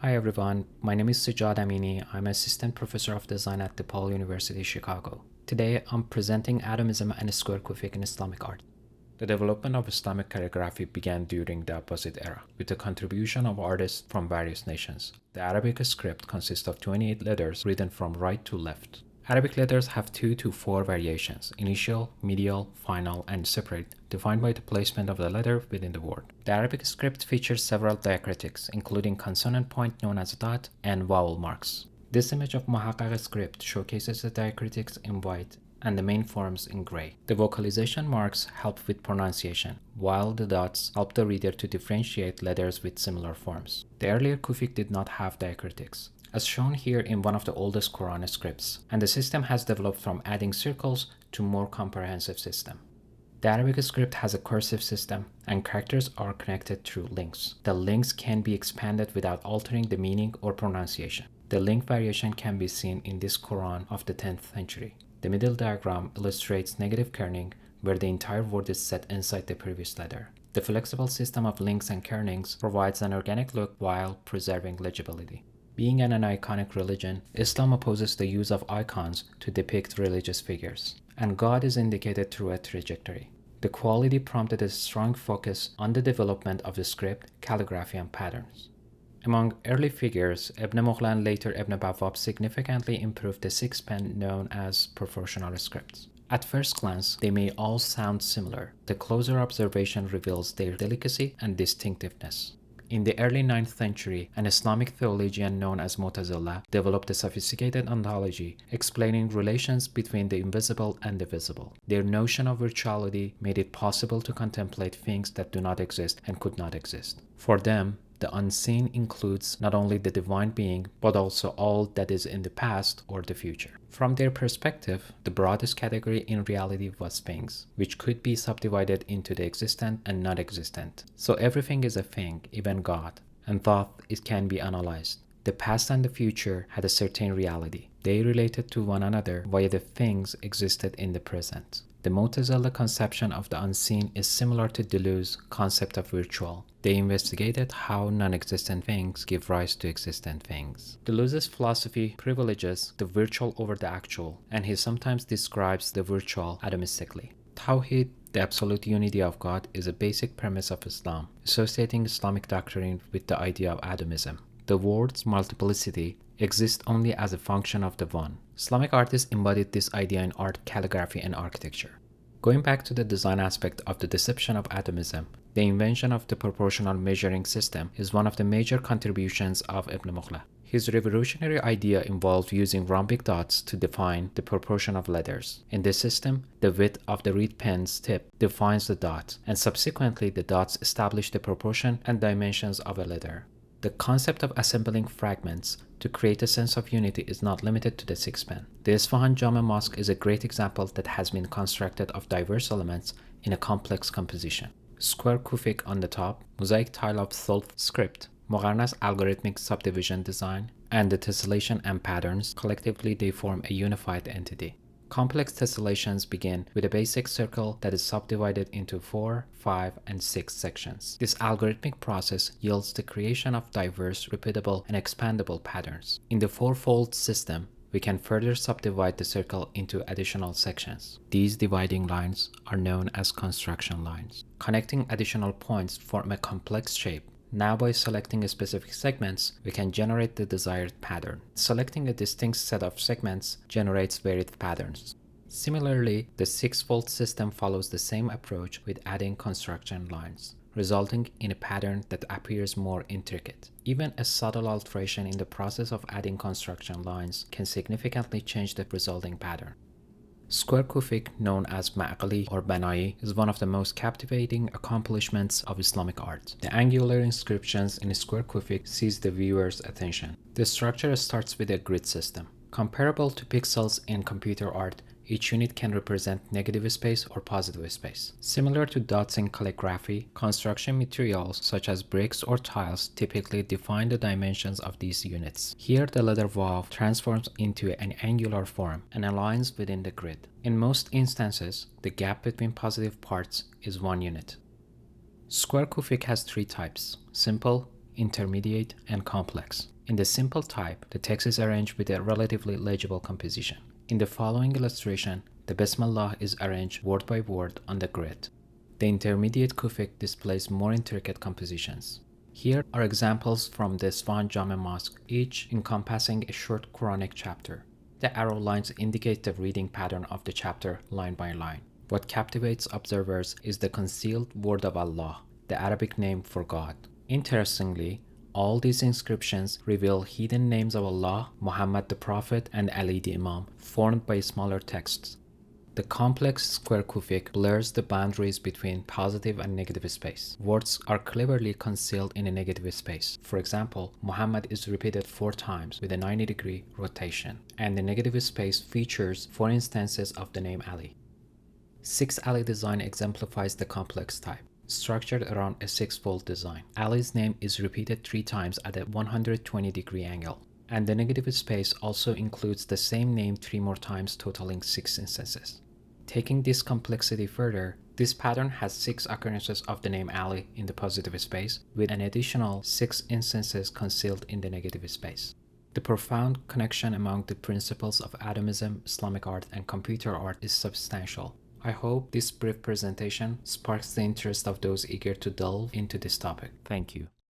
Hi everyone, my name is Sajad Amini. I'm Assistant Professor of Design at DePaul University, Chicago. Today I'm presenting atomism and square Kufic in Islamic art. The development of Islamic calligraphy began during the Abbasid era, with the contribution of artists from various nations. The Arabic script consists of 28 letters written from right to left. Arabic letters have 2 to 4 variations: initial, medial, final, and separate, defined by the placement of the letter within the word. The Arabic script features several diacritics, including consonant point known as dot and vowel marks. This image of Muhaqqaq script showcases the diacritics in white and the main forms in gray. The vocalization marks help with pronunciation, while the dots help the reader to differentiate letters with similar forms. The earlier Kufic did not have diacritics, as shown here in one of the oldest Quran scripts, and the system has developed from adding circles to more comprehensive system. The Arabic script has a cursive system, and characters are connected through links. The links can be expanded without altering the meaning or pronunciation. The link variation can be seen in this Quran of the 10th century. The middle diagram illustrates negative kerning, where the entire word is set inside the previous letter. The flexible system of links and kernings provides an organic look while preserving legibility. Being an iconic religion, Islam opposes the use of icons to depict religious figures, and God is indicated through a trajectory. The quality prompted a strong focus on the development of the script, calligraphy, and patterns. Among early figures, Ibn Mughla and later Ibn Bawwab significantly improved the six-pen known as proportional scripts. At first glance, they may all sound similar. The closer observation reveals their delicacy and distinctiveness. In the early 9th century, an Islamic theologian known as Mu'tazila developed a sophisticated ontology explaining relations between the invisible and the visible. Their notion of virtuality made it possible to contemplate things that do not exist and could not exist. For them, the unseen includes not only the divine being, but also all that is in the past or the future. From their perspective, the broadest category in reality was things, which could be subdivided into the existent and non-existent. So everything is a thing, even God, and thus it can be analyzed. The past and the future had a certain reality. They related to one another via the things existed in the present. The Mu'tazila conception of the unseen is similar to Deleuze's concept of virtual. They investigated how non-existent things give rise to existent things. Deleuze's philosophy privileges the virtual over the actual, and he sometimes describes the virtual atomistically. Tawhid, the absolute unity of God, is a basic premise of Islam, associating Islamic doctrine with the idea of atomism. The word's multiplicity exists only as a function of the one. Islamic artists embodied this idea in art, calligraphy, and architecture. Going back to the design aspect of the deception of atomism, the invention of the proportional measuring system is one of the major contributions of Ibn Mughla. His revolutionary idea involved using rhombic dots to define the proportion of letters. In this system, the width of the reed pen's tip defines the dot, and subsequently the dots establish the proportion and dimensions of a letter. The concept of assembling fragments to create a sense of unity is not limited to the six-pen. The Isfahan Jama Mosque is a great example that has been constructed of diverse elements in a complex composition. Square Kufic on the top, mosaic tile of Thulf script, Mogarna's algorithmic subdivision design, and the tessellation and patterns, collectively they form a unified entity. Complex tessellations begin with a basic circle that is subdivided into 4, 5, and 6 sections. This algorithmic process yields the creation of diverse, repeatable, and expandable patterns. In the fourfold system, we can further subdivide the circle into additional sections. These dividing lines are known as construction lines. Connecting additional points form a complex shape. Now by selecting specific segments, we can generate the desired pattern. Selecting a distinct set of segments generates varied patterns. Similarly, the six-fold system follows the same approach with adding construction lines, resulting in a pattern that appears more intricate. Even a subtle alteration in the process of adding construction lines can significantly change the resulting pattern. Square Kufic, known as Ma'aqli or Banna'i, is one of the most captivating accomplishments of Islamic art. The angular inscriptions in Square Kufic seize the viewer's attention. The structure starts with a grid system. Comparable to pixels in computer art, each unit can represent negative space or positive space. Similar to dots in calligraphy, construction materials such as bricks or tiles typically define the dimensions of these units. Here, the letter Vav transforms into an angular form and aligns within the grid. In most instances, the gap between positive parts is 1 unit. Square Kufic has 3 types: simple, intermediate, and complex. In the simple type, the text is arranged with a relatively legible composition. In the following illustration, the Bismillah is arranged word by word on the grid. The intermediate Kufic displays more intricate compositions. Here are examples from the Swan Jama Mosque, each encompassing a short Quranic chapter. The arrow lines indicate the reading pattern of the chapter line by line. What captivates observers is the concealed word of Allah, the Arabic name for God. Interestingly, all these inscriptions reveal hidden names of Allah, Muhammad the Prophet, and Ali the Imam, formed by smaller texts. The complex square Kufic blurs the boundaries between positive and negative space. Words are cleverly concealed in a negative space. For example, Muhammad is repeated 4 times with a 90-degree rotation, and the negative space features 4 instances of the name Ali. 6 Ali design exemplifies the complex type, structured around a 6-fold design. Ali's name is repeated 3 times at a 120-degree angle, and the negative space also includes the same name 3 more times, totaling 6 instances. Taking this complexity further, this pattern has 6 occurrences of the name Ali in the positive space, with an additional 6 instances concealed in the negative space. The profound connection among the principles of atomism, Islamic art, and computer art is substantial. I hope this brief presentation sparks the interest of those eager to delve into this topic. Thank you.